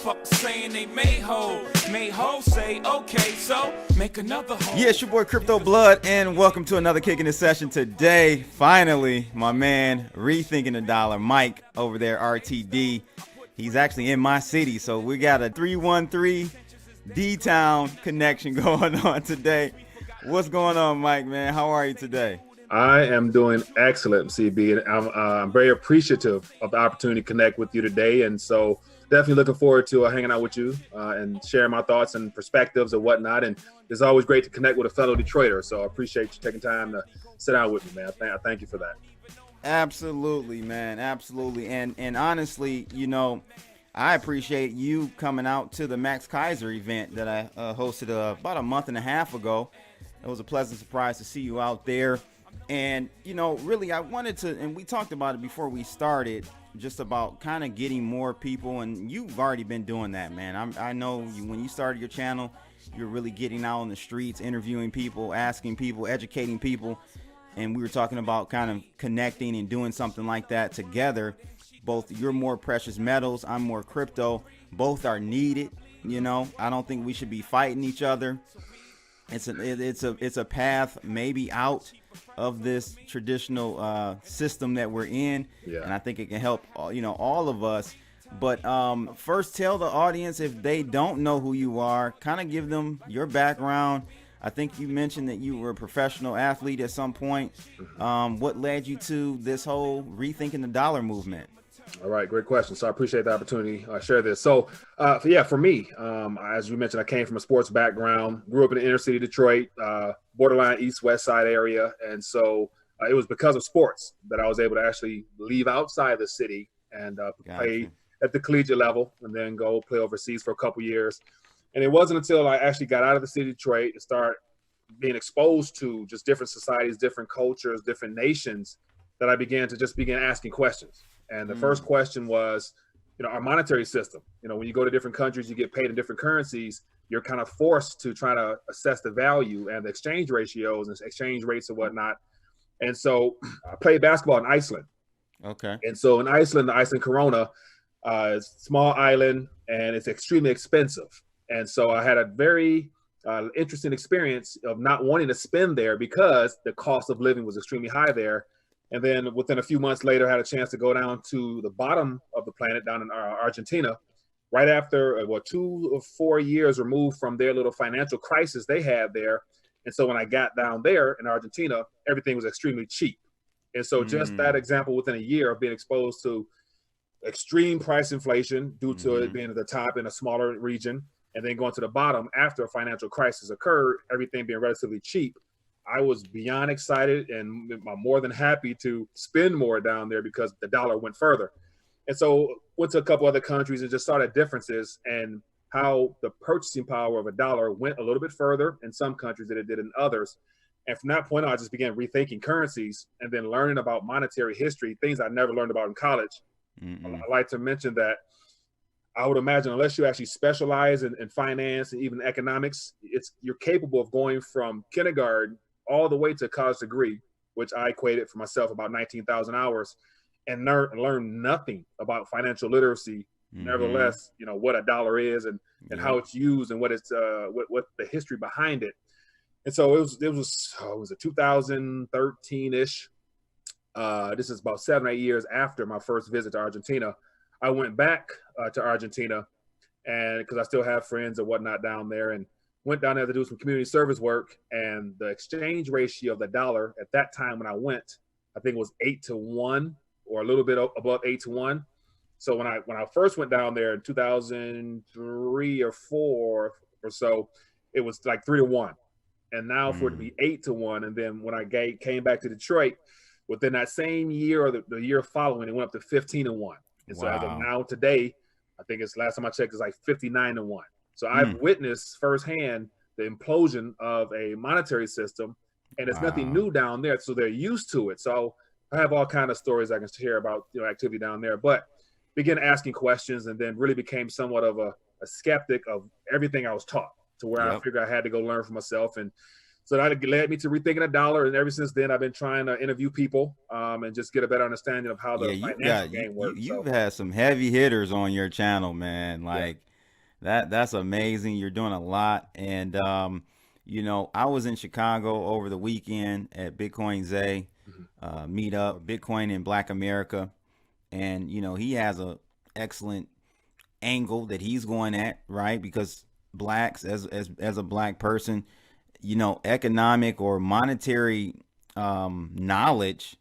Motherfuckers saying they made whole say, okay, so make another hole. Yeah, it's your boy Crypto Blood, and welcome to another Kickin It Session today. Finally, my man, Rethinking the Dollar, Mike, over there, RTD. He's actually in my city, so we got a 313 D-Town connection going on today. What's going on, Mike, man? How are you today? I am doing excellent, CB, and I'm very appreciative of the opportunity to connect with you today. And so definitely looking forward to hanging out with you and sharing my thoughts and perspectives and whatnot. And it's always great to connect with a fellow Detroiter. So I appreciate you taking time to sit down with me, man. I thank you for that. Absolutely, man. Absolutely. And honestly, you know, I appreciate you coming out to the Max Kaiser event that I hosted about a month and a half ago. It was a pleasant surprise to see you out there. And, you know, really, I wanted to, and we talked about it before we started, just about kind of getting more people. And you've already been doing that, man. I know when you started your channel, you're really getting out on the streets, interviewing people, asking people, educating people. And we were talking about kind of connecting and doing something like that together. Both you're more precious metals, I'm more crypto. Both are needed. You know, I don't think we should be fighting each other. It's a path maybe out of this traditional system that we're in, and I think it can help all of us. But first, tell the audience, if they don't know who you are, kind of give them your background. I think you mentioned that you were a professional athlete at some point. What led you to this whole Rethinking the Dollar movement? All right, great question. So I appreciate the opportunity to share this. So for me, as you mentioned, I came from a sports background, grew up in the inner city Detroit, borderline east-west side area. And so it was because of sports that I was able to actually leave outside the city and play at the collegiate level and then go play overseas for a couple years. And it wasn't until I actually got out of the city of Detroit and started being exposed to just different societies, different cultures, different nations, that I began asking questions. And the first question was, our monetary system. When you go to different countries, you get paid in different currencies. You're kind of forced to try to assess the value and the exchange ratios and exchange rates and whatnot. And so I played basketball in Iceland. Okay. And so in Iceland, the Iceland Corona is a small island and it's extremely expensive. And so I had a very interesting experience of not wanting to spend there because the cost of living was extremely high there. And then within a few months later, I had a chance to go down to the bottom of the planet down in Argentina, right after 2 or 4 years removed from their little financial crisis they had there. And so when I got down there in Argentina, everything was extremely cheap. And so just that example, within a year of being exposed to extreme price inflation due to it being at the top in a smaller region, and then going to the bottom after a financial crisis occurred, everything being relatively cheap, I was beyond excited and more than happy to spend more down there because the dollar went further. And so went to a couple other countries and just saw the differences and how the purchasing power of a dollar went a little bit further in some countries than it did in others. And from that point on, I just began rethinking currencies and then learning about monetary history, things I never learned about in college. I like to mention that I would imagine unless you actually specialize in finance and even economics, you're capable of going from kindergarten all the way to a college degree, which I equated for myself about 19,000 hours, and learn nothing about financial literacy. Nevertheless, what a dollar is and how it's used and what it's what the history behind it. And so it was a 2013-ish. This is about 7 or 8 years after my first visit to Argentina. I went back to Argentina, and because I still have friends and whatnot down there, and went down there to do some community service work. And the exchange ratio of the dollar at that time when I went, I think it was 8-1 or a little bit above 8-1. So when I first went down there in 2003 or 4 or so, it was like 3-1. And now for it to be 8-1. And then when I came back to Detroit, within that same year or the year following, it went up to 15-1. And so as of now today, I think it's last time I checked, it's like 59-1. So I've witnessed firsthand the implosion of a monetary system, and it's nothing new down there. So they're used to it. So I have all kinds of stories I can share about activity down there, but began asking questions and then really became somewhat of a skeptic of everything I was taught, to where I figured I had to go learn for myself. And So that led me to Rethinking the Dollar, and ever since then, I've been trying to interview people and just get a better understanding of how the financial game works. You've had some heavy hitters on your channel, man. Like that's amazing. You're doing a lot, and you know, I was in Chicago over the weekend at Bitcoin Zay meetup, Bitcoin in Black America, and you know, he has a excellent angle that he's going at, right? Because blacks, as a black person, you know, economic or monetary knowledge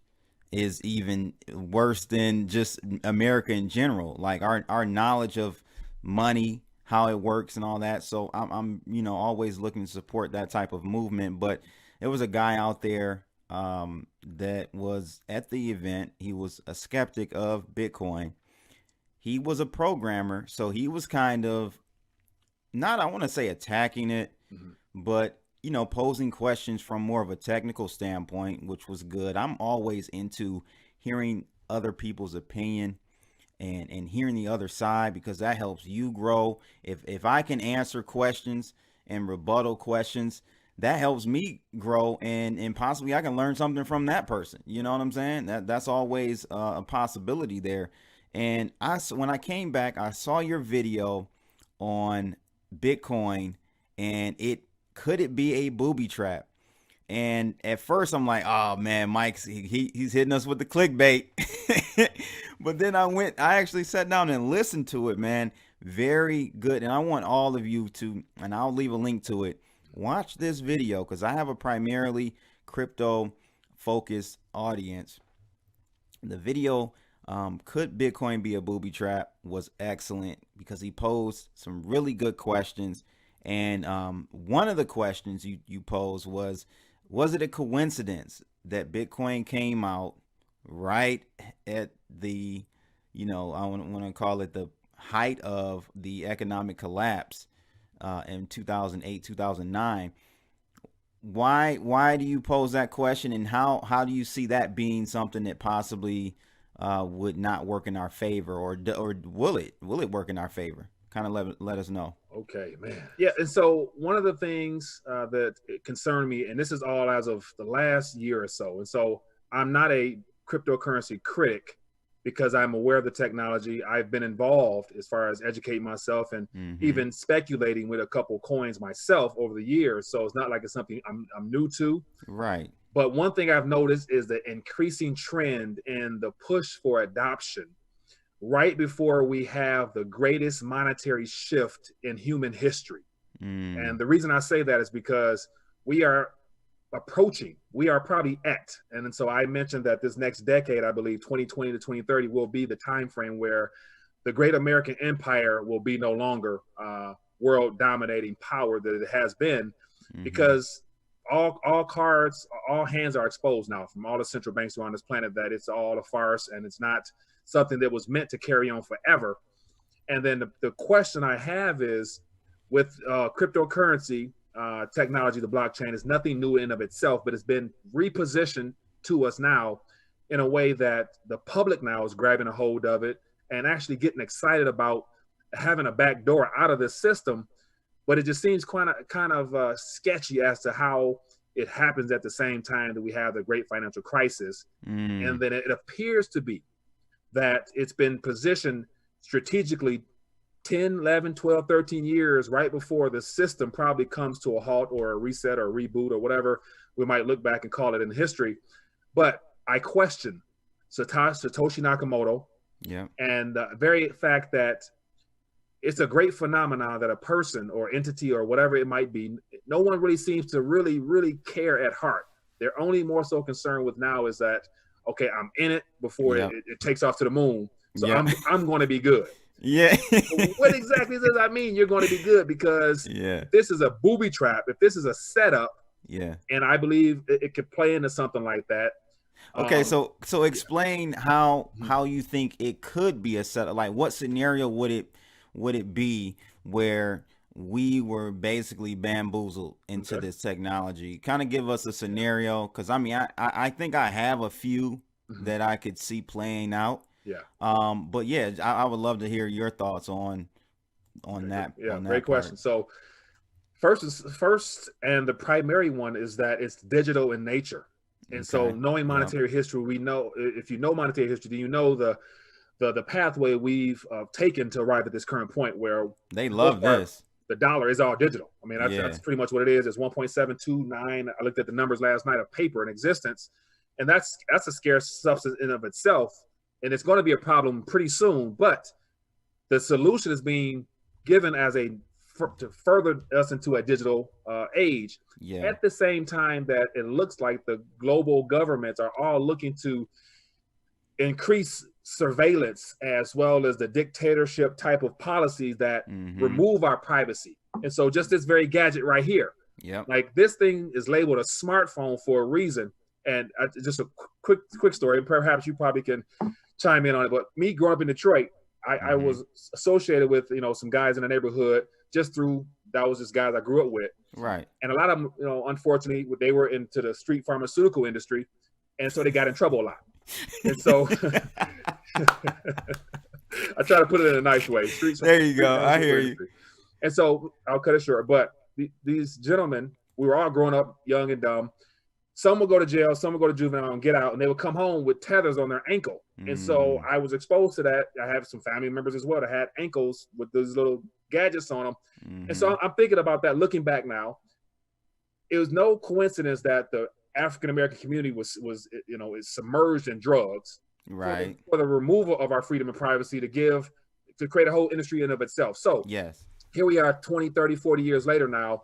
is even worse than just America in general. Like our knowledge of money, how it works and all that. So I'm you know, always looking to support that type of movement. But there was a guy out there that was at the event. He was a skeptic of Bitcoin. He was a programmer, so he was kind of not, I want to say attacking it, but you know, posing questions from more of a technical standpoint, which was good. I'm always into hearing other people's opinion and hearing the other side, because that helps you grow. If I can answer questions and rebuttal questions, that helps me grow, and possibly I can learn something from that person. You know what I'm saying? That's always a possibility there. And when I came back, I saw your video on Bitcoin, and could it be a booby trap? And at first I'm like, oh man, Mike's he's hitting us with the clickbait. But then I actually sat down and listened to it, man. Very good. And I want all of you to, and I'll leave a link to it, watch this video, because I have a primarily crypto focused audience. The video, could Bitcoin be a booby trap, was excellent, because he posed some really good questions. And one of the questions you posed was it a coincidence that Bitcoin came out right at the, you know, I want to call it the height of the economic collapse in 2008, 2009? Why do you pose that question, and how do you see that being something that possibly would not work in our favor, or will it work in our favor? Kind of let us know. Okay, man. Yeah, and so one of the things that concerned me, and this is all as of the last year or so, and so I'm not a cryptocurrency critic because I'm aware of the technology. I've been involved as far as educating myself and even speculating with a couple coins myself over the years. So it's not like it's something I'm new to. Right. But one thing I've noticed is the increasing trend in the push for adoption right before we have the greatest monetary shift in human history. And the reason I say that is because we are probably at, and so I mentioned that this next decade, I believe 2020 to 2030 will be the time frame where the great American empire will be no longer world dominating power that it has been, because all hands are exposed now from all the central banks around this planet that it's all a farce and it's not something that was meant to carry on forever. And then the question I have is, with cryptocurrency technology, the blockchain is nothing new in and of itself, but it's been repositioned to us now in a way that the public now is grabbing a hold of it and actually getting excited about having a back door out of this system. But it just seems kind of sketchy as to how it happens at the same time that we have the great financial crisis. And then it appears to be that it's been positioned strategically 10, 11, 12, 13 years right before the system probably comes to a halt or a reset or a reboot or whatever we might look back and call it in history. But I question Satoshi Nakamoto and the very fact that it's a great phenomenon that a person or entity or whatever it might be, no one really seems to really care at heart. They're only more so concerned with now is that, okay, I'm in it before it takes off to the moon. So I'm going to be good. Yeah. What exactly does that mean? You're going to be good because this is a booby trap. If this is a setup, and I believe it could play into something like that. Okay, so explain how you think it could be a setup. Like, what scenario would it be where we were basically bamboozled into this technology? Kind of give us a scenario, because I mean, I think I have a few that I could see playing out. But yeah, I would love to hear your thoughts on that. Yeah, on that great question. part. So First, and the primary one is that it's digital in nature. And so, Okay. knowing Yep. monetary history, we know, if you know monetary history, then you know the pathway we've taken to arrive at this current point where, They for the most love part, this. the dollar is all digital. I mean, Yeah. that's pretty much what it is. It's 1.729. I looked at the numbers last night of paper in existence, and that's a scarce substance in of itself, and it's going to be a problem pretty soon. But the solution is being given as to further us into a digital age. Yeah. At the same time that it looks like the global governments are all looking to increase surveillance as well as the dictatorship type of policies that remove our privacy. And so just this very gadget right here, Yep. like this thing is labeled a smartphone for a reason. And just a quick story, and perhaps you probably can chime in on it. But me growing up in Detroit, I was associated with, some guys in the neighborhood that was just guys I grew up with. Right. And a lot of them, unfortunately, they were into the street pharmaceutical industry. And so they got in trouble a lot. And so I try to put it in a nice way. There you go. I hear you. And so I'll cut it short. But these gentlemen, we were all growing up young and dumb. Some would go to jail, some would go to juvenile and get out, and they would come home with tethers on their ankle. And so I was exposed to that. I have some family members as well that had ankles with those little gadgets on them. And so I'm thinking about that looking back now. It was no coincidence that the African-American community was is submerged in drugs. Right. For the removal of our freedom and privacy to create a whole industry in of itself. So yes, here we are 20, 30, 40 years later now.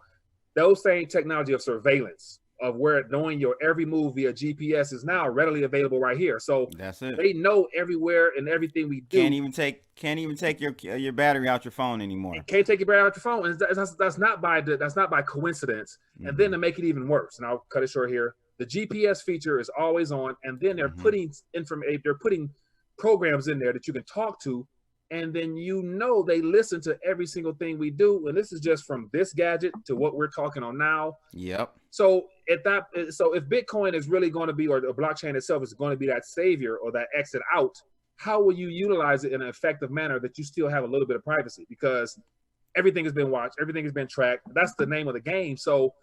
Those same technology of surveillance, of where knowing your every move via GPS is now readily available right here. So that's it. They know everywhere and everything we do. Can't even take your battery out your phone anymore. Can't take your battery out your phone, and that's not by coincidence. And then to make it even worse, and I'll cut it short here, the GPS feature is always on, and then they're putting programs in there that you can talk to, and then they listen to every single thing we do. And this is just from this gadget to what we're talking on now. Yep. So if Bitcoin is really going to be, or the blockchain itself is going to be that savior or that exit out, how will you utilize it in an effective manner that you still have a little bit of privacy? Because everything has been watched, everything has been tracked. That's the name of the game. So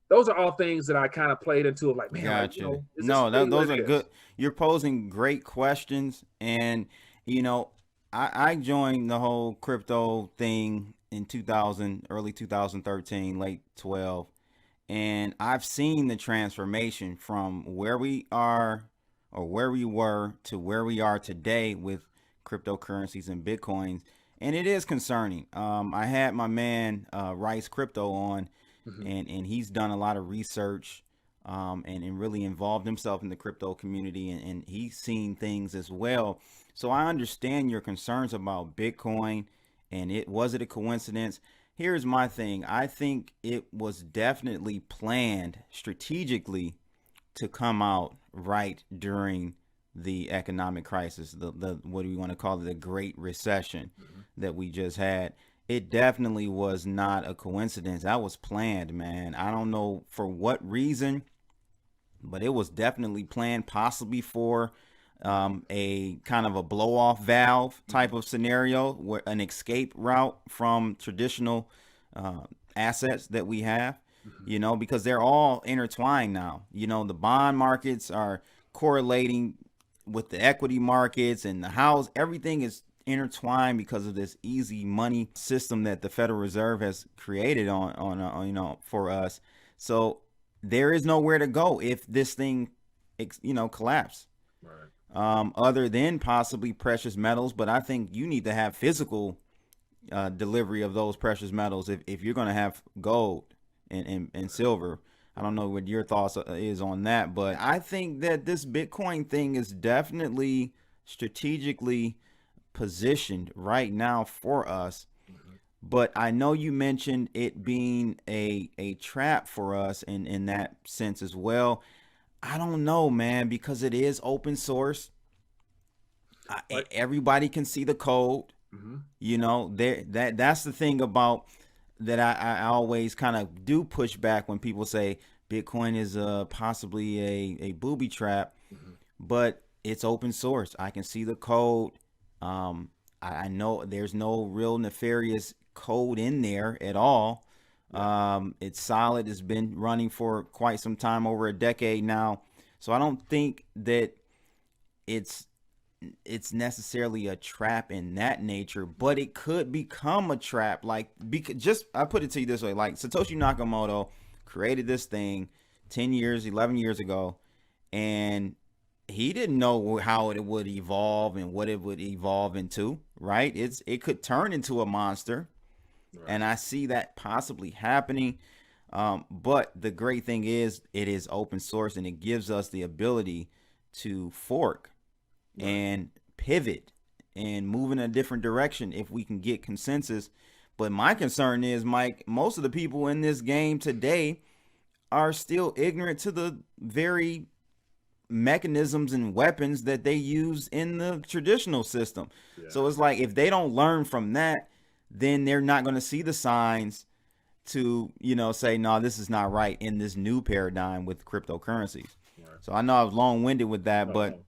those are all things that I kind of played into, like, man, gotcha. those are good. You're posing great questions, and I joined the whole crypto thing in early 2013, late 12. And I've seen the transformation from where we are or where we were to where we are today with cryptocurrencies and Bitcoins. And it is concerning. I had my man, Rice Crypto on, and he's done a lot of research and really involved himself in the crypto community, and he's seen things as well. So I understand your concerns about Bitcoin, and was it a coincidence? Here's my thing. I think it was definitely planned strategically to come out right during the economic crisis, the what do we want to call it, the Great Recession that we just had. It definitely was not a coincidence. That was planned, man. I don't know for what reason, but it was definitely planned, possibly for a kind of a blow off valve type of scenario, where an escape route from traditional assets that we have, because they're all intertwined now. The bond markets are correlating with the equity markets, and the house, everything is intertwined because of this easy money system that the Federal Reserve has created on for us. So there is nowhere to go if this thing collapse. Right. Other than possibly precious metals, but I think you need to have physical delivery of those precious metals if you're going to have gold and silver. I don't know what your thoughts is on that, but I think that this Bitcoin thing is definitely strategically positioned right now for us. But I know you mentioned it being a trap for us in that sense as well. I don't know, man, because it is open source. Everybody can see the code. That's the thing about that. I always kind of do push back when people say Bitcoin is possibly a booby trap, but it's open source. I can see the code. I know there's no real nefarious code in there at all. It's solid. It's been running for quite some time, over a decade now. So I don't think that it's necessarily a trap in that nature, but it could become a trap. Like, just I put it to you this way: like Satoshi Nakamoto created this thing 10 years, 11 years ago, and he didn't know how it would evolve and what it would evolve into, right? It could turn into a monster. Right. And I see that possibly happening. But the great thing is it is open source, and it gives us the ability to fork and pivot and move in a different direction if we can get consensus. But my concern is, Mike, most of the people in this game today are still ignorant to the very mechanisms and weapons that they use in the traditional system. So it's like, if they don't learn from that, then they're not going to see the signs to, say, no, this is not right in this new paradigm with cryptocurrencies. So I know I was long-winded with that, but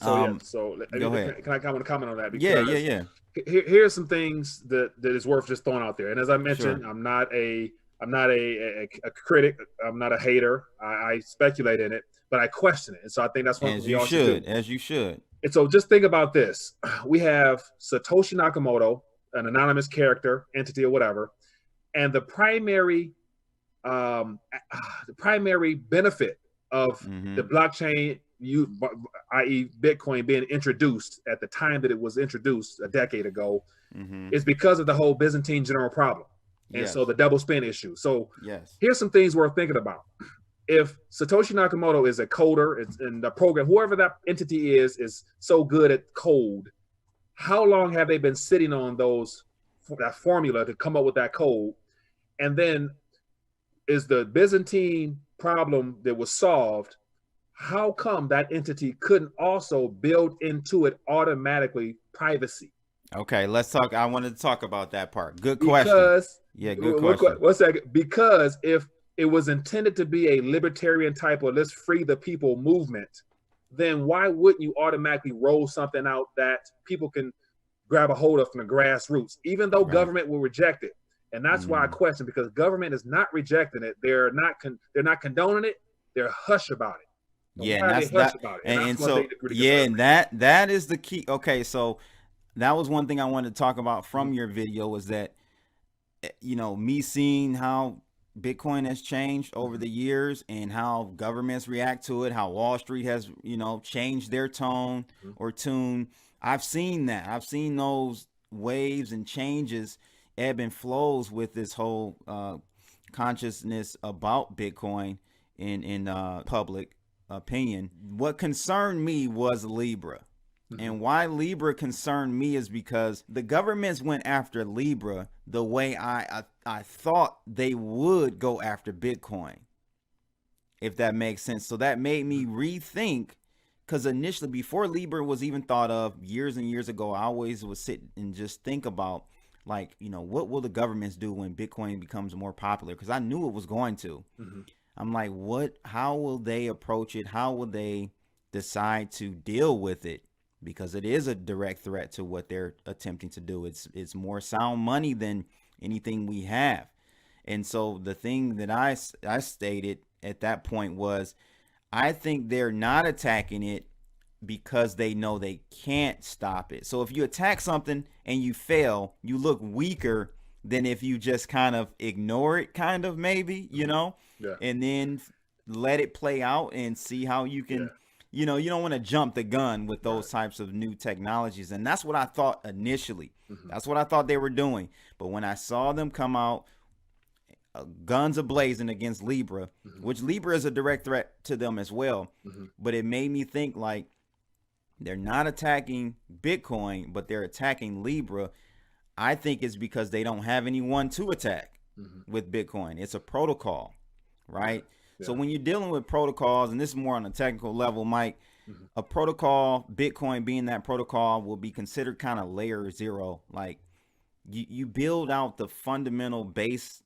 go ahead. Can I comment on that? Because yeah. Here's some things that is worth just throwing out there. And as I mentioned, I'm not a critic. I'm not a hater. I speculate in it, but I question it. And so I think that's what as you should. And so just think about this. We have Satoshi Nakamoto, an anonymous character, entity, or whatever, and the primary benefit of the blockchain, i.e. Bitcoin, being introduced at the time that it was introduced a decade ago, is because of the whole Byzantine general problem. And so the double spend issue. So here's some things worth thinking about. If Satoshi Nakamoto is a coder and the program, whoever that entity is so good at code, how long have they been sitting on that formula to come up with that code? And then is the Byzantine problem that was solved, how come that entity couldn't also build into it automatically privacy? Okay, let's talk. I wanted to talk about that part. Good question. Good question. One second. Because if it was intended to be a libertarian type or let's free the people movement, then why wouldn't you automatically roll something out that people can grab a hold of from the grassroots, even though government will reject it? And that's why I question, because government is not rejecting it. They're not condoning it. They're hush about it. That is the key. Okay, so that was one thing I wanted to talk about from your video, was that, me seeing how Bitcoin has changed over the years and how governments react to it, how Wall Street has, changed their tone or tune. I've seen that. I've seen those waves and changes, ebb and flows with this whole consciousness about Bitcoin in public opinion. What concerned me was Libra. And why Libra concerned me is because the governments went after Libra the way I thought they would go after Bitcoin, if that makes sense. So that made me rethink, because initially, before Libra was even thought of years and years ago, I always would sit and just think about, like, what will the governments do when Bitcoin becomes more popular? Because I knew it was going to. I'm like, how will they approach it? How will they decide to deal with it? Because it is a direct threat to what they're attempting to do. It's more sound money than anything we have. And so the thing that I stated at that point was, I think they're not attacking it because they know they can't stop it. So if you attack something and you fail, you look weaker than if you just kind of ignore it, kind of, maybe, and then let it play out and see how you can, you don't want to jump the gun with those types of new technologies. And that's what I thought initially. That's what I thought they were doing. But when I saw them come out, guns a-blazing against Libra, which Libra is a direct threat to them as well. But it made me think, like, they're not attacking Bitcoin, but they're attacking Libra. I think it's because they don't have anyone to attack with Bitcoin. It's a protocol, right? So when you're dealing with protocols, and this is more on a technical level, Mike, a protocol, Bitcoin being that protocol, will be considered kind of layer zero. Like, you build out the fundamental base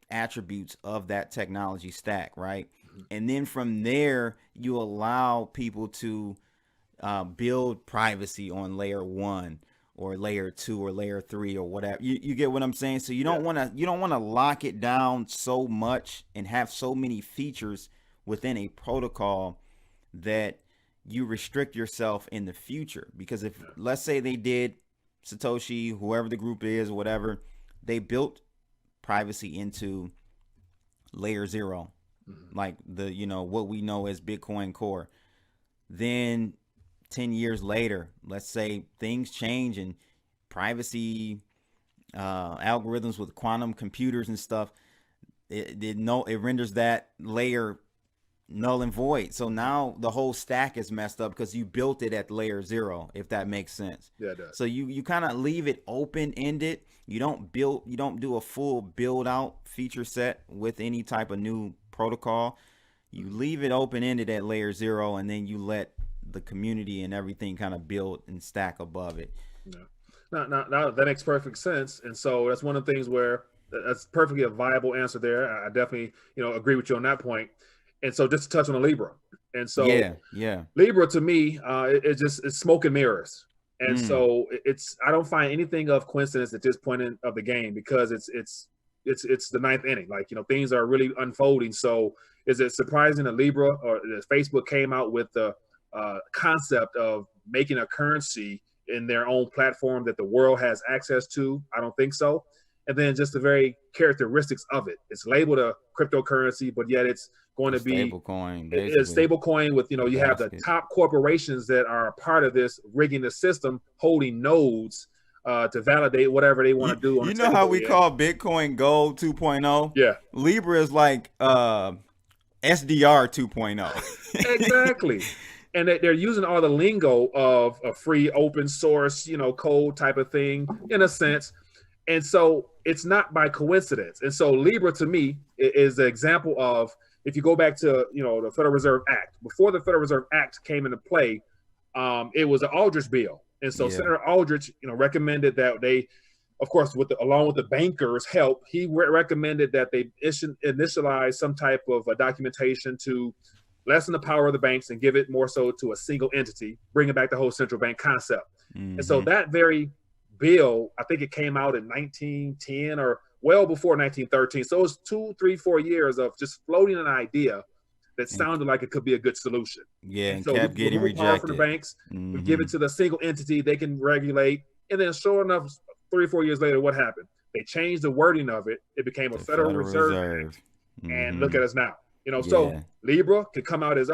attributes of that technology stack, right? And then from there, you allow people to build privacy on layer one, or layer 2 or layer 3 or whatever. You get what I'm saying? So you don't want to lock it down so much and have so many features within a protocol that you restrict yourself in the future. Because if, let's say they did, Satoshi, whoever the group is, whatever, they built privacy into layer 0, like the, what we know as Bitcoin Core. Then 10 years later, let's say things change and privacy algorithms with quantum computers and stuff, it renders that layer null and void. So now the whole stack is messed up because you built it at layer 0, if that makes sense. Yeah, it does. So you kind of leave it open-ended. You don't do a full build out feature set with any type of new protocol. You leave it open-ended at layer 0, and then you let the community and everything kind of build and stack above it. Yeah. Now that makes perfect sense. And so that's one of the things where that's perfectly a viable answer there. I definitely, agree with you on that point. And so just to touch on the Libra. And so yeah. Libra to me, it's smoke and mirrors. And so I don't find anything of coincidence at this point of the game, because it's the ninth inning. Like, things are really unfolding. So is it surprising that Libra or that Facebook came out with the concept of making a currency in their own platform that the world has access to? I don't think so. And then just the very characteristics of it. It's labeled a cryptocurrency, but yet it's going to be a stable coin with, you have the top corporations that are a part of this rigging the system, holding nodes to validate whatever they want to do. You know how we call Bitcoin Gold 2.0? Yeah. Libra is like SDR 2.0. Exactly. And they're using all the lingo of a free open source, code type of thing in a sense. And so it's not by coincidence. And so Libra to me is the example of, if you go back to, the Federal Reserve Act, before the Federal Reserve Act came into play, it was an Aldrich bill. And so Senator Aldrich, recommended that they, of course, along with the bankers' help, he recommended that they initialize some type of documentation to lessen the power of the banks and give it more so to a single entity, bringing back the whole central bank concept. And so that very bill, I think it came out in 1910 or well before 1913. So it was 2, 3, 4 years of just floating an idea that sounded like it could be a good solution. Yeah, and so kept getting rejected. From the banks, we give it to the single entity, they can regulate. And then sure enough, 3 or 4 years later, what happened? They changed the wording of it. It became a Federal Reserve Act. And look at us now. So Libra could come out as,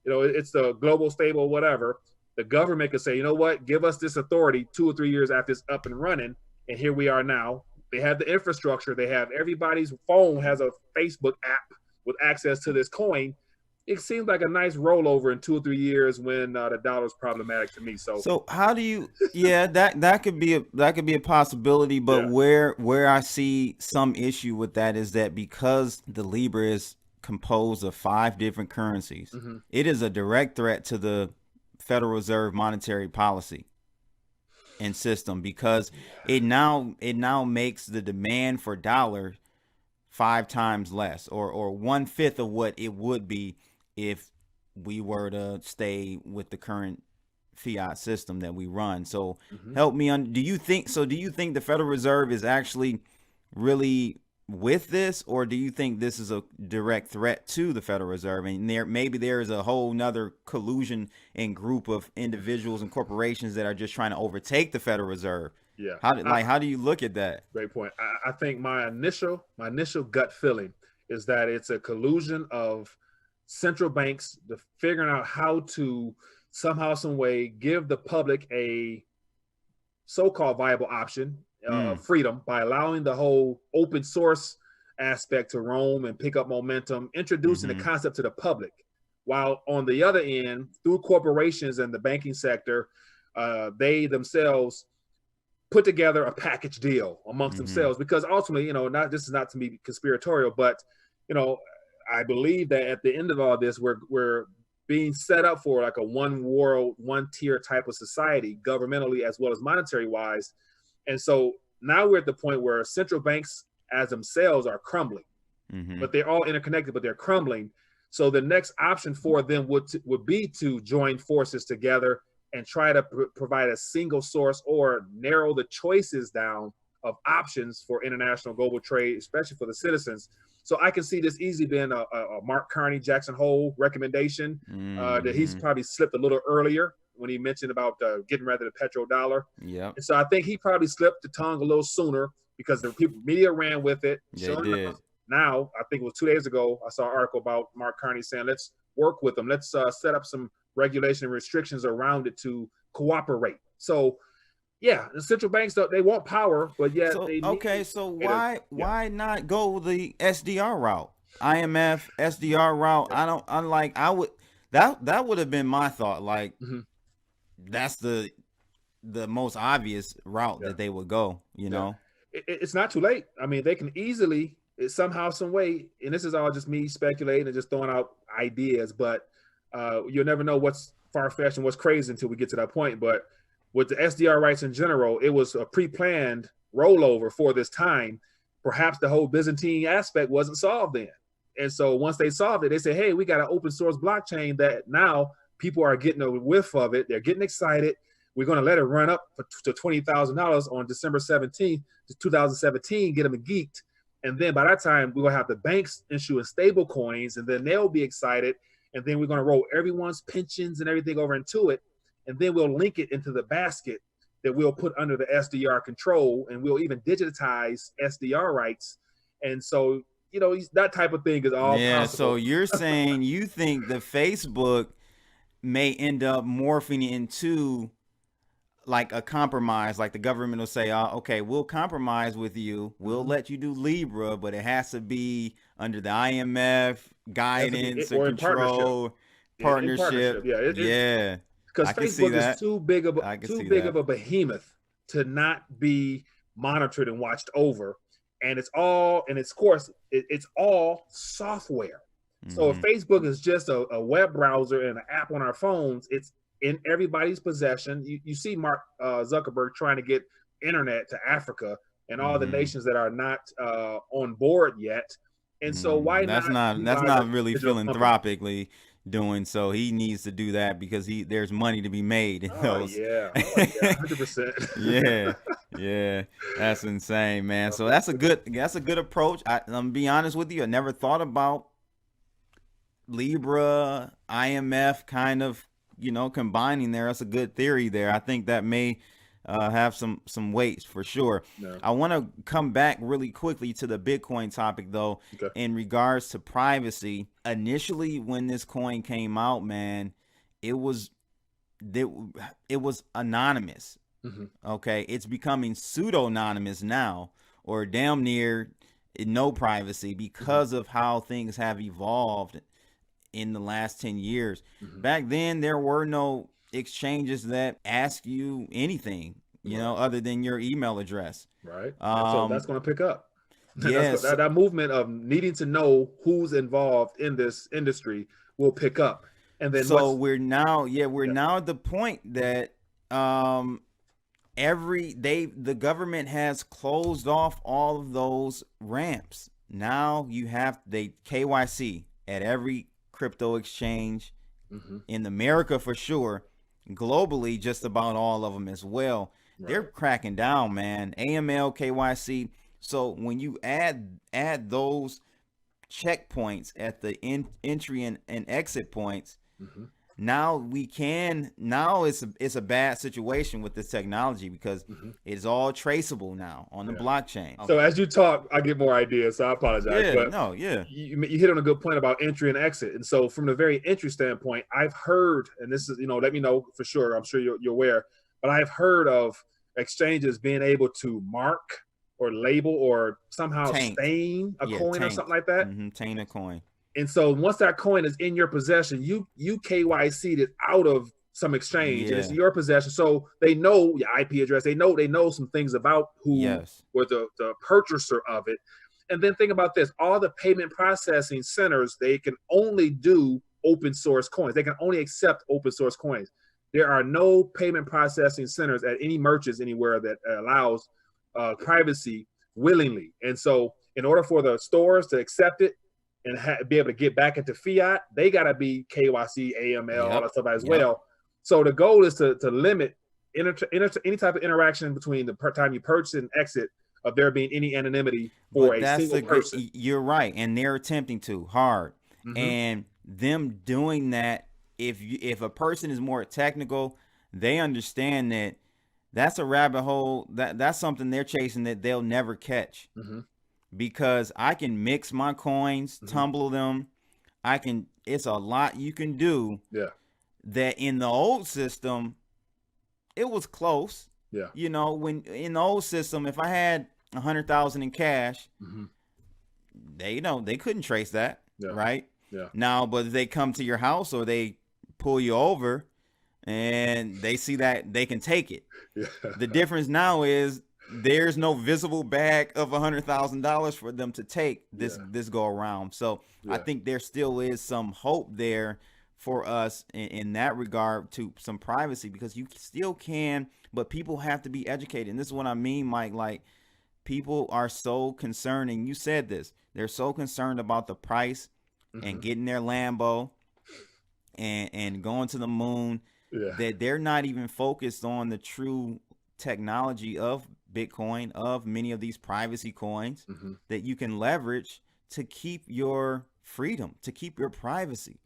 it's the global stable, whatever. The government could say, you know what, give us this authority 2 or 3 years after it's up and running. And here we are now. They have the infrastructure. They have everybody's phone has a Facebook app with access to this coin. It seems like a nice rollover in 2 or 3 years when the dollar is problematic to me. So how do you? Yeah, that could be a possibility. But where I see some issue with that is that because the Libra is composed of 5 different currencies, it is a direct threat to the Federal Reserve monetary policy and system, because it now makes the demand for dollar 5 times less, or 1/5 of what it would be if we were to stay with the current fiat system that we run. So help me do you think the Federal Reserve is actually really with this, or do you think this is a direct threat to the Federal Reserve, and there is a whole nother collusion and group of individuals and corporations that are just trying to overtake the Federal Reserve? Yeah. How do you look at that? Great point. I think my initial gut feeling is that it's a collusion of central banks figuring out how to somehow, some way give the public a so-called viable option, freedom, by allowing the whole open source aspect to roam and pick up momentum, introducing the concept to the public, while on the other end, through corporations and the banking sector, they themselves put together a package deal amongst themselves, because ultimately, this is not to be conspiratorial, but I believe that at the end of all this, we're being set up for like a one world, one tier type of society, governmentally as well as monetary wise. And so now we're at the point where central banks as themselves are crumbling, but they're all interconnected, but they're crumbling. So the next option for them would be to join forces together and try to provide a single source or narrow the choices down of options for international global trade, especially for the citizens. So I can see this easily being a Mark Carney, Jackson Hole recommendation that he's probably slipped a little earlier when he mentioned about getting rid of the petrodollar. Yeah. And so I think he probably slipped the tongue a little sooner because the media ran with it. They did. Now, I think it was 2 days ago, I saw an article about Mark Carney saying, let's work with them. Let's set up some regulation and restrictions around it to cooperate. So, yeah, the central banks, they want power, but yet So, they need okay, so why not go the SDR route? IMF, SDR route. That would have been my thought. Like, that's the most obvious route that they would go, you know? It's not too late. I mean, they can easily, somehow, some way, and this is all just me speculating and just throwing out ideas, but you'll never know what's far-fetched and what's crazy until we get to that point. But with the SDR rights in general, it was a pre-planned rollover for this time. Perhaps the whole Byzantine aspect wasn't solved then. And so once they solved it, they said, hey, we got an open source blockchain that now people are getting a whiff of it. They're getting excited. We're going to let it run up to $20,000 on December 17th, 2017, get them geeked. And then by that time, we're going to have the banks issuing stable coins, and then they'll be excited. And then we're going to roll everyone's pensions and everything over into it. And then we'll link it into the basket that we'll put under the SDR control, and we'll even digitize SDR rights. And so, you know, that type of thing is all possible. So you're saying you think the Facebook may end up morphing into like a compromise, like the government will say, okay, we'll compromise with you. We'll let you do Libra, but it has to be under the IMF guidance or control, partnership. Yeah. Because Facebook is too big of a behemoth to not be monitored and watched over. And it's all software. So if Facebook is just a web browser and an app on our phones, it's in everybody's possession. You see Mark Zuckerberg trying to get internet to Africa and all the nations that are not on board yet. And so why that's not really philanthropically doing so. He needs to do that because there's money to be made in those. 100%. yeah, that's insane, man. So that's a good approach. I'm gonna be honest with you, I never thought about Libra, IMF kind of, you know, combining there. That's a good theory there. I think that may have some weight for sure. No. I want to come back really quickly to the Bitcoin topic though, in regards to privacy. Initially, when this coin came out, man, it was anonymous. Okay, it's becoming pseudo-anonymous now, or damn near no privacy because of how things have evolved in the last 10 years. Back then, there were no exchanges that ask you anything, you know, other than your email address. Right. So that's going to pick up. Yes. That movement of needing to know who's involved in this industry will pick up. And then so we're now at the point that the government has closed off all of those ramps. Now they KYC at every crypto exchange in America for sure, globally just about all of them as well. They're cracking down, man. AML, KYC. So when you add those checkpoints at the entry and exit points, now it's a bad situation with this technology because it's all traceable now on the blockchain. So as you talk, I get more ideas, so I apologize. You hit on a good point about entry and exit. And so from the very entry standpoint, I've heard, and this is, you know, let me know for sure, I'm sure you're aware, but I've heard of exchanges being able to mark or label or somehow stain a coin or something like that. Taint a coin. And so once that coin is in your possession, you KYC'd it out of some exchange and it's in your possession. So they know your IP address. They know some things about who or the purchaser of it. And then think about this. All the payment processing centers, they can only do open source coins. They can only accept open source coins. There are no payment processing centers at any merchants anywhere that allows privacy willingly. And so in order for the stores to accept it and be able to get back into fiat, they got to be KYC, AML, all that stuff as well. So the goal is to limit any type of interaction between the time you purchase and exit of there being any anonymity for But a that's single the good. person. You're right, and they're attempting to hard, and them doing that. If a person is more technical, they understand that that's a rabbit hole. That's something they're chasing that they'll never catch, because I can mix my coins, tumble them. It's a lot you can do. Yeah. That in the old system, it was close. Yeah. You know, when in the old system, if I had 100,000 in cash, they couldn't trace that, right? Yeah. Now, but if they come to your house or they pull you over and they see that, they can take it. Yeah. The difference now is there's no visible bag of $100,000 for them to take this go around. So I think there still is some hope there for us in that regard to some privacy, because you still can, but people have to be educated. And this is what I mean, Mike. Like, people are so concerned, and you said this, they're so concerned about the price and getting their Lambo and going to the moon that they're not even focused on the true technology of Bitcoin, of many of these privacy coins that you can leverage to keep your freedom, to keep your privacy.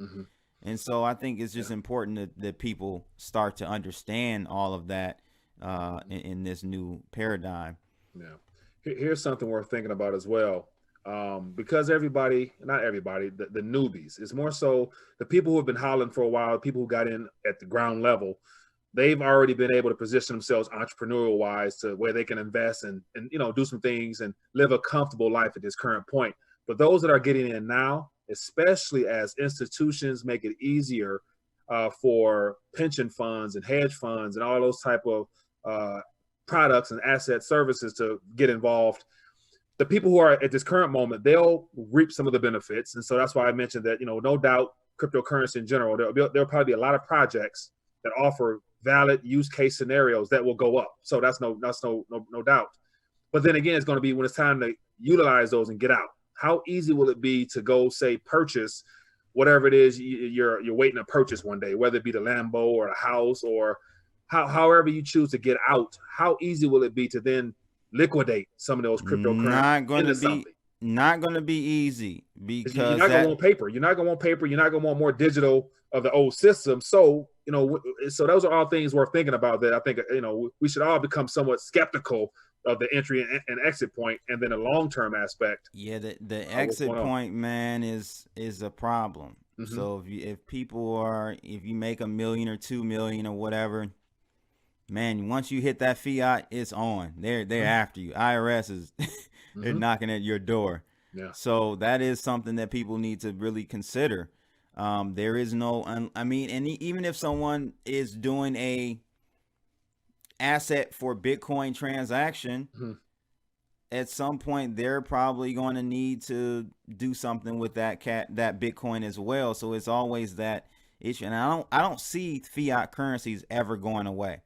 And so I think it's just important that people start to understand all of that in this new paradigm. Yeah. Here's something worth thinking about as well. Because not everybody, the newbies, it's more so the people who have been hollering for a while, people who got in at the ground level, they've already been able to position themselves entrepreneurial wise to where they can invest and do some things and live a comfortable life at this current point. But those that are getting in now, especially as institutions make it easier for pension funds and hedge funds and all those type of products and asset services to get involved, the people who are at this current moment, they'll reap some of the benefits. And so that's why I mentioned that, no doubt cryptocurrency in general, there'll probably be a lot of projects that offer valid use case scenarios that will go up. So that's no doubt. But then again, it's going to be when it's time to utilize those and get out. How easy will it be to go, say, purchase whatever it is you're waiting to purchase one day, whether it be the Lambo or a house or however you choose to get out? How easy will it be to then liquidate some of those cryptocurrencies? Not going to be easy, because you're not going to want paper. You're not going to want paper. You're not going to want more digital of the old system. So, so those are all things worth thinking about that I think, we should all become somewhat skeptical of the entry and exit point, and then a long-term aspect. Yeah, the exit point, man, is a problem. So if you make $1 million or $2 million or whatever, man, once you hit that fiat, it's on. They're after you. IRS is they're knocking at your door. Yeah. So that is something that people need to really consider. There is no, and even if someone is doing a asset for Bitcoin transaction, at some point they're probably going to need to do something with that Bitcoin as well. So it's always that issue, and I don't see fiat currencies ever going away.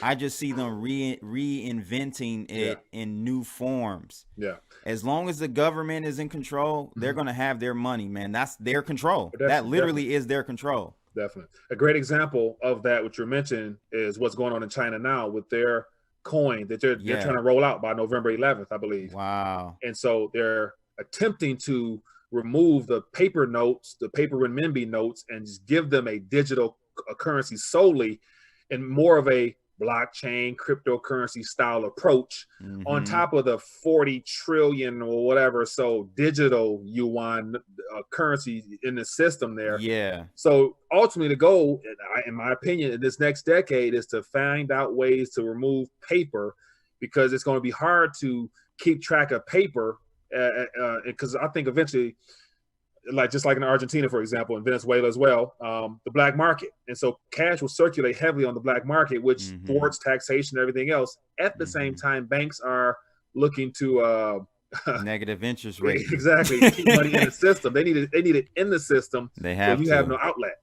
I just see them reinventing it in new forms. Yeah. As long as the government is in control, they're going to have their money, man. That's their control. That literally is their control. Definitely. A great example of that, which you're mentioning, is what's going on in China now with their coin that they're trying to roll out by November 11th, I believe. Wow. And so they're attempting to remove the paper notes, the paper renminbi notes, and just give them a digital currency solely, and more of a blockchain cryptocurrency style approach on top of the 40 trillion or whatever so digital yuan currency in the system there. Yeah. So ultimately the goal, in my opinion, in this next decade is to find out ways to remove paper, because it's going to be hard to keep track of paper because I think eventually, just like in Argentina, for example, in Venezuela as well, the black market. And so cash will circulate heavily on the black market, which thwarts taxation and everything else. At the same time, banks are looking to negative interest rate. Exactly. Keep money in the system. They need it in the system. They have so you have no outlet.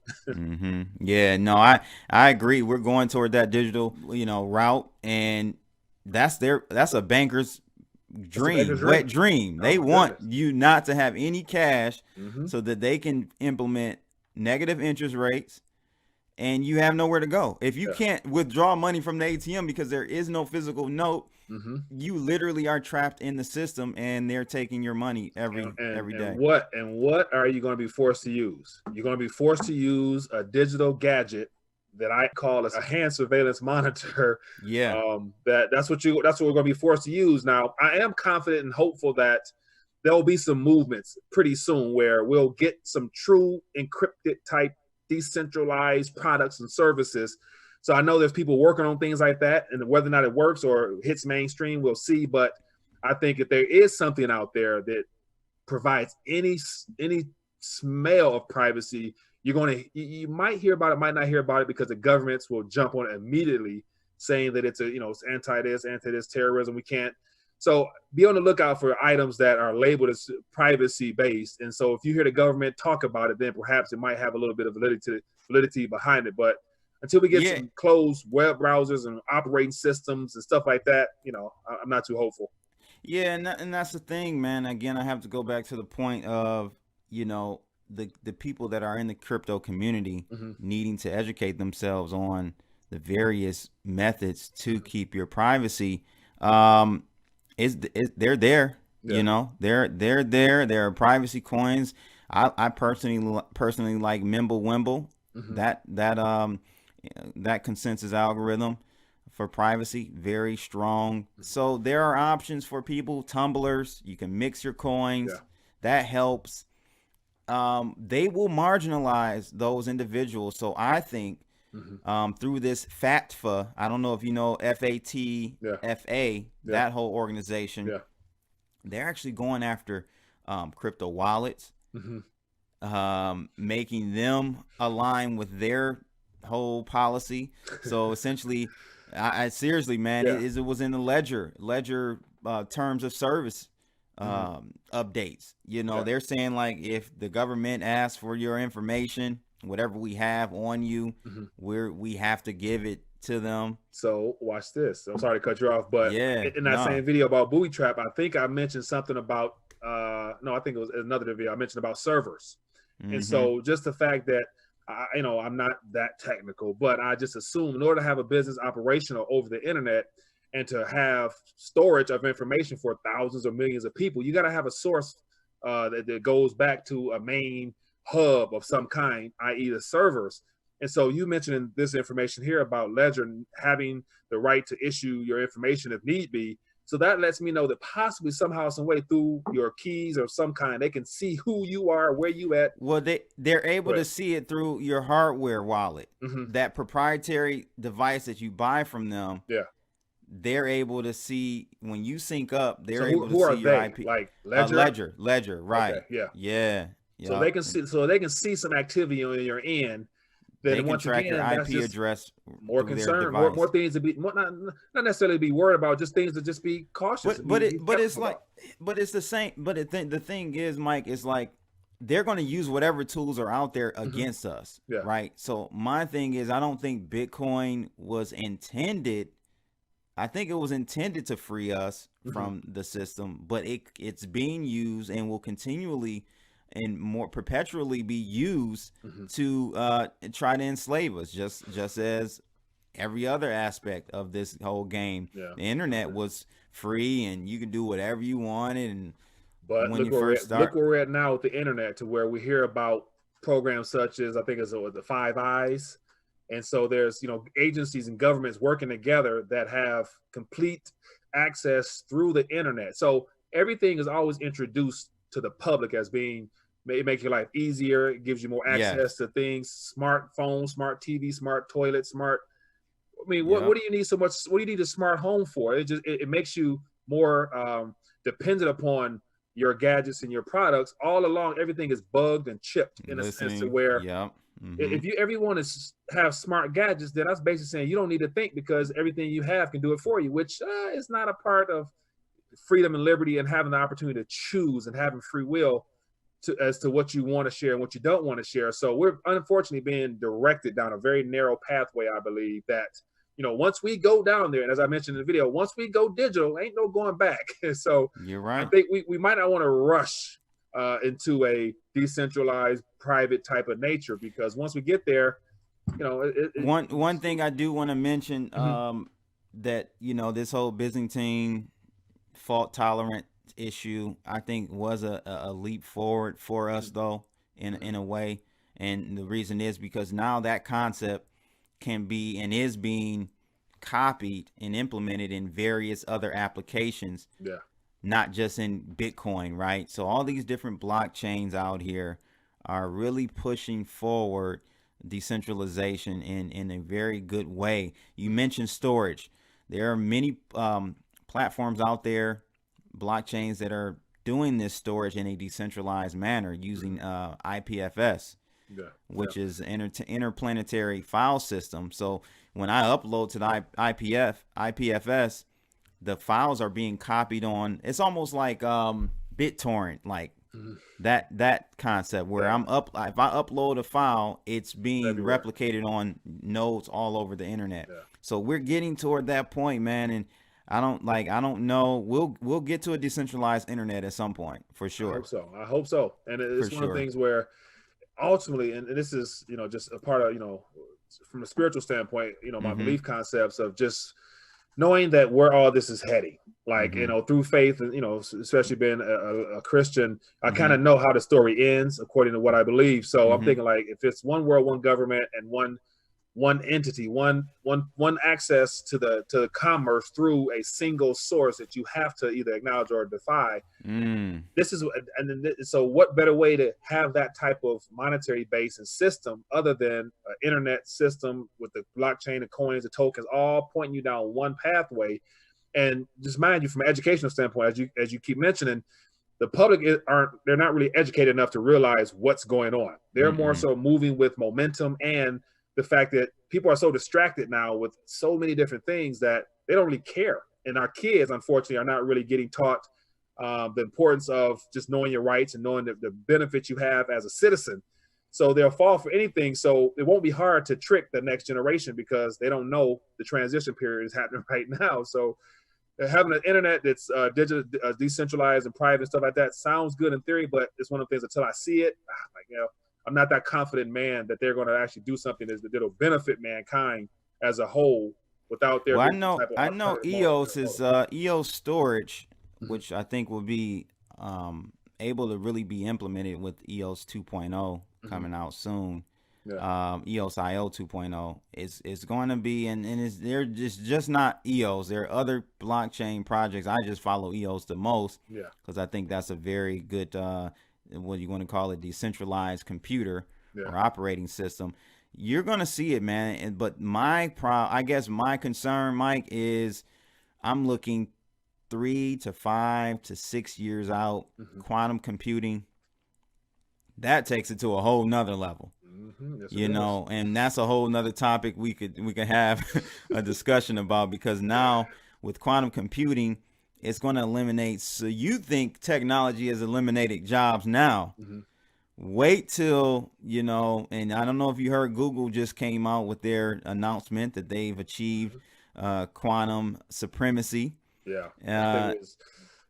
Yeah, no, I agree. We're going toward that digital, route, and that's a banker's wet dream. They want you not to have any cash so that they can implement negative interest rates and you have nowhere to go. If you Yeah. can't withdraw money from the ATM because there is no physical note, Mm-hmm. you literally are trapped in the system, and they're taking your money every day. What are you going to be forced to use? You're going to be forced to use a digital gadget that I call a hand surveillance monitor. Yeah. That's what we're going to be forced to use. Now, I am confident and hopeful that there will be some movements pretty soon where we'll get some true encrypted type decentralized products and services. So I know there's people working on things like that, and whether or not it works or hits mainstream, we'll see. But I think if there is something out there that provides any smell of privacy, you might hear about it, might not hear about it, because the governments will jump on it immediately, saying that it's it's anti-this terrorism. We can't. So be on the lookout for items that are labeled as privacy based. And so if you hear the government talk about it, then perhaps it might have a little bit of validity behind it. But until we get some closed web browsers and operating systems and stuff like that, I'm not too hopeful. Yeah, and that's the thing, man. Again, I have to go back to the point of, the people that are in the crypto community needing to educate themselves on the various methods to keep your privacy. They're there, they're there. There are privacy coins. I personally like Mimblewimble, that consensus algorithm for privacy, very strong. So there are options for people. Tumblers, you can mix your coins. That helps. They will marginalize those individuals. So I think through this FATFA, I don't know if you know FATFA, that whole organization, they're actually going after crypto wallets, making them align with their whole policy. So essentially, I seriously, man, it was in the ledger terms of service updates. They're saying, like, if the government asks for your information, whatever we have on you, we have to give it to them. So watch this. I'm sorry to cut you off, but in that same video about Booby Trap, I think I mentioned something about no, I think it was another video I mentioned about servers. And so just the fact that I'm not that technical, but I just assume in order to have a business operational over the internet and to have storage of information for thousands or millions of people, you got to have a source that goes back to a main hub of some kind, i.e. the servers. And so you mentioned this information here about Ledger having the right to issue your information if need be. So that lets me know that possibly somehow, some way, through your keys or some kind, they can see who you are, where you at. Well, they're able to see it through your hardware wallet. That proprietary device that you buy from them. They're able to see when you sync up. They're able to see your IP. Like Ledger? Ledger, right? Okay, yeah. So they can see. So they can see some activity on your end. They can track your IP address. More concern, more things to be not necessarily be worried about, just things to just be cautious. But it's the same. But the thing is, Mike, is like they're going to use whatever tools are out there against us, right? So my thing is, I don't think Bitcoin was intended. I think it was intended to free us from the system, but it's being used and will continually and more perpetually be used to try to enslave us, just as every other aspect of this whole game. The internet was free and you could do whatever you wanted. But look where we're at now with the internet, to where we hear about programs such as, I think it's the Five Eyes. And so there's, agencies and governments working together that have complete access through the internet. So everything is always introduced to the public as being, it makes your life easier. It gives you more access to things, smartphones, smart TV, smart toilet, smart. I mean, what do you need so much? What do you need a smart home for? It makes you more dependent upon your gadgets and your products. All along, everything is bugged and chipped in a sense to where if you ever want to have smart gadgets, then that's basically saying you don't need to think, because everything you have can do it for you, which is not a part of freedom and liberty and having the opportunity to choose and having free will as to what you want to share and what you don't want to share. So we're unfortunately being directed down a very narrow pathway, I believe, that, once we go down there, and as I mentioned in the video, once we go digital, ain't no going back. So you're right. I think we might not want to rush into a decentralized private type of nature, because once we get there, One thing I do want to mention, that, this whole Byzantine fault tolerant issue, I think was a leap forward for us, though, in a way. And the reason is because now that concept can be and is being copied and implemented in various other applications, not just in Bitcoin, right? So all these different blockchains out here are really pushing forward decentralization in a very good way. You mentioned storage. There are many platforms out there, blockchains, that are doing this storage in a decentralized manner using IPFS, which is interplanetary file system. So when I upload to the IPFS, the files are being copied on. It's almost like BitTorrent, like that concept where if I upload a file, it's being replicated on nodes all over the internet. So we're getting toward that point, man. And I don't know. We'll get to a decentralized internet at some point, for sure. I hope so. And it's one of the things where ultimately, and this is, just a part of, from a spiritual standpoint, my belief concepts of just knowing that where all this is heading, like, through faith and, especially being a Christian, I kind of know how the story ends according to what I believe. So I'm thinking, like, if it's one world, one government, and one entity, one access to the commerce through a single source that you have to either acknowledge or defy. This is, so what better way to have that type of monetary base and system other than an internet system with the blockchain, the coins, the tokens, all pointing you down one pathway. And just mind you, from an educational standpoint, as you keep mentioning, the public they're not really educated enough to realize what's going on. They're more so moving with momentum and the fact that people are so distracted now with so many different things that they don't really care. And our kids, unfortunately, are not really getting taught the importance of just knowing your rights and knowing the benefits you have as a citizen. So they'll fall for anything. So it won't be hard to trick the next generation because they don't know the transition period is happening right now. So having an internet that's digital, decentralized and private and stuff like that sounds good in theory, but it's one of the things until I see it, I'm not that confident, man, that they're going to actually do something that'll benefit mankind as a whole without their. Well, I know EOS is EOS storage, which I think will be able to really be implemented with EOS 2.0 coming out soon. EOS IO 2.0 is going to be, and they're just not EOS. There are other blockchain projects. I just follow EOS the most because I think that's a very good. What you want to call it, decentralized computer or operating system. You're going to see it, man. But I guess my concern, Mike, is I'm looking 3 to 5 to 6 years out. Quantum computing, that takes it to a whole nother level. Yes, and that's a whole nother topic we could have a discussion about, because now with quantum computing, it's going to eliminate. So you think technology has eliminated jobs now? Wait till, and I don't know if you heard, Google just came out with their announcement that they've achieved quantum supremacy. I think it was,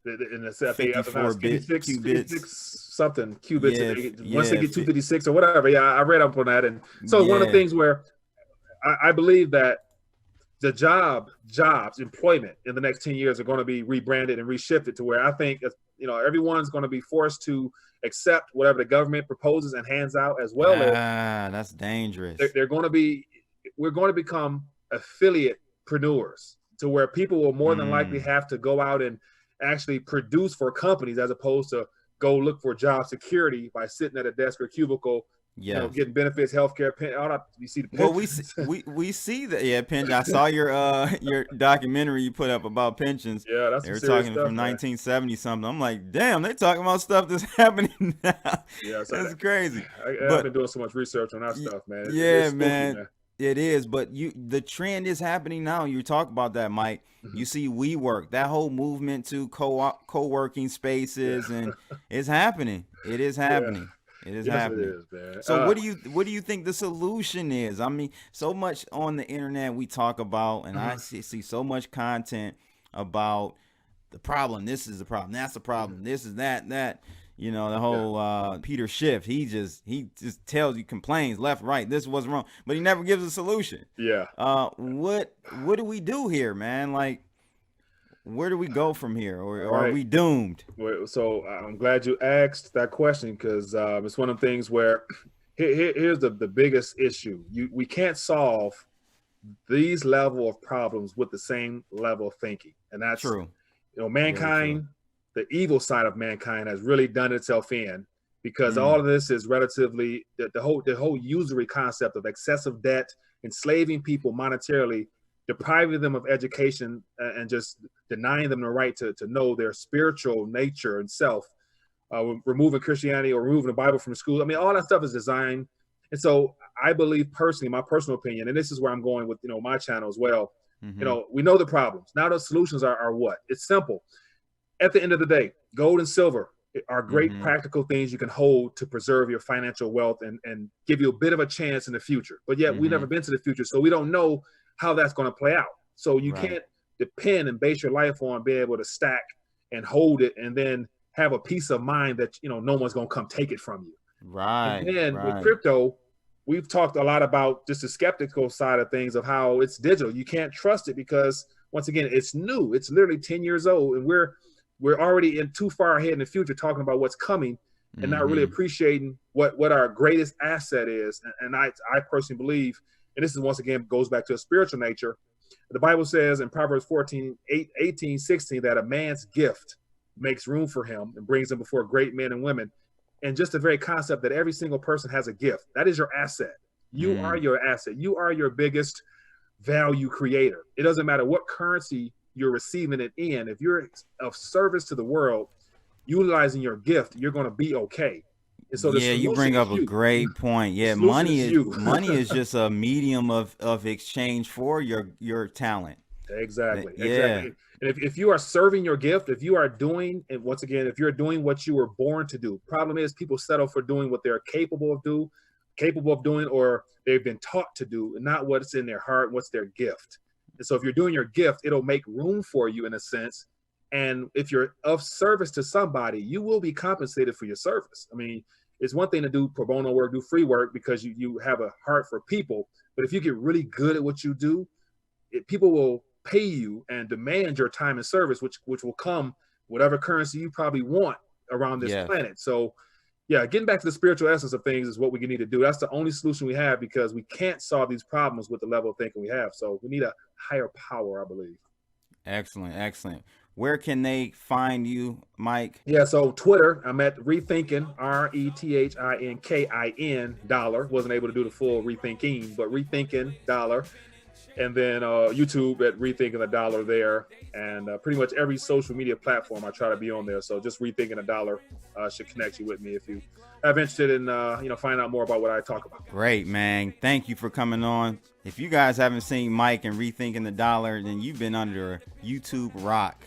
54-bit qubits. Something qubits. Once they get 256 or whatever. I read up on that. And so one of the things where I believe that the jobs, employment in the next 10 years are going to be rebranded and reshifted to where I think, everyone's going to be forced to accept whatever the government proposes and hands out, as well as that's dangerous. We're going to become affiliatepreneurs, to where people will more than likely have to go out and actually produce for companies as opposed to go look for job security by sitting at a desk or cubicle. Getting benefits, healthcare, all that. You see the pensions. Well, we see that. Pension. I saw your documentary you put up about pensions. That's they were talking stuff, from 1970 something. I'm like, damn, they're talking about stuff that's happening now. That's crazy. I've been doing so much research on that stuff, man. It's spooky, man. It is, but the trend is happening now. You talk about that, Mike. You see WeWork, that whole movement to co-working spaces, and it's happening. It is happening. It is happening. It is, man. So what do you think the solution is? I mean, so much on the internet we talk about, and I see so much content about the problem. This is the problem. That's the problem. This is that. You know, the whole Peter Schiff, he just tells you, complains left, right, this was wrong, but he never gives a solution. Yeah. What do we do here, man? Like, where do we go from here, or Right. are we doomed? So I'm glad you asked that question, because it's one of the things where here's the biggest issue. We can't solve these level of problems with the same level of thinking, and that's True. You know, mankind, the evil side of mankind has really done itself in, because all of this is relatively the whole usury concept of excessive debt, enslaving people monetarily, depriving them of education, and just denying them the right to know their spiritual nature and self, removing Christianity or removing the Bible from school. I mean, all that stuff is designed. And so I believe personally, my personal opinion, and this is where I'm going with, my channel as well. Mm-hmm. You know, we know the problems. Now the solutions are what? It's simple. At the end of the day, gold and silver are great practical things you can hold to preserve your financial wealth and give you a bit of a chance in the future. But yet we've never been to the future, so we don't know how that's going to play out. So you can't depend and base your life on being able to stack and hold it and then have a peace of mind that, no one's going to come take it from you. Right. And then with crypto, we've talked a lot about just the skeptical side of things, of how it's digital. You can't trust it because, once again, it's new. It's literally 10 years old, and we're already in too far ahead in the future talking about what's coming and not really appreciating what our greatest asset is. And I personally believe, and this is, once again, goes back to a spiritual nature. The Bible says in Proverbs 18, 16, that a man's gift makes room for him and brings him before great men and women. And just the very concept that every single person has a gift. That is your asset. You are your asset. You are your biggest value creator. It doesn't matter what currency you're receiving it in. If you're of service to the world, utilizing your gift, you're going to be okay. And so you bring up a great point. Yeah, money is just a medium of exchange for your talent. Exactly. And if you are serving your gift, if you are doing, and once again, if you're doing what you were born to do, problem is people settle for doing what they're capable of doing, or they've been taught to do, and not what's in their heart, what's their gift. And so if you're doing your gift, it'll make room for you in a sense. And if you're of service to somebody, you will be compensated for your service. I mean, it's one thing to do pro bono work, do free work because you have a heart for people. But if you get really good at what you do, people will pay you and demand your time and service, which will come whatever currency you probably want around this planet. So getting back to the spiritual essence of things is what we need to do. That's the only solution we have, because we can't solve these problems with the level of thinking we have. So we need a higher power, I believe. Excellent. Where can they find you, Mike? Yeah, so Twitter, I'm at Rethinking, RETHINKIN dollar. Wasn't able to do the full rethinking, but Rethinking dollar. And then YouTube at Rethinking the Dollar there. And pretty much every social media platform I try to be on there. So just Rethinking the Dollar should connect you with me if you have interested in find out more about what I talk about. Great, man. Thank you for coming on. If you guys haven't seen Mike and Rethinking the Dollar, then you've been under a YouTube rock.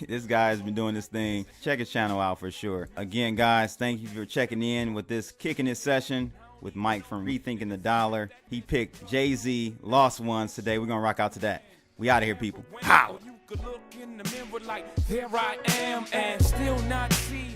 This guy has been doing this thing. Check his channel out for sure. Again, guys, thank you for checking in with this Kickin' It Session with Mike from Rethinking the Dollar. He picked Jay-Z, Lost Ones today. We're going to rock out to that. We out of here, people. Holla. You could look in the mirror like, there I am, and still not see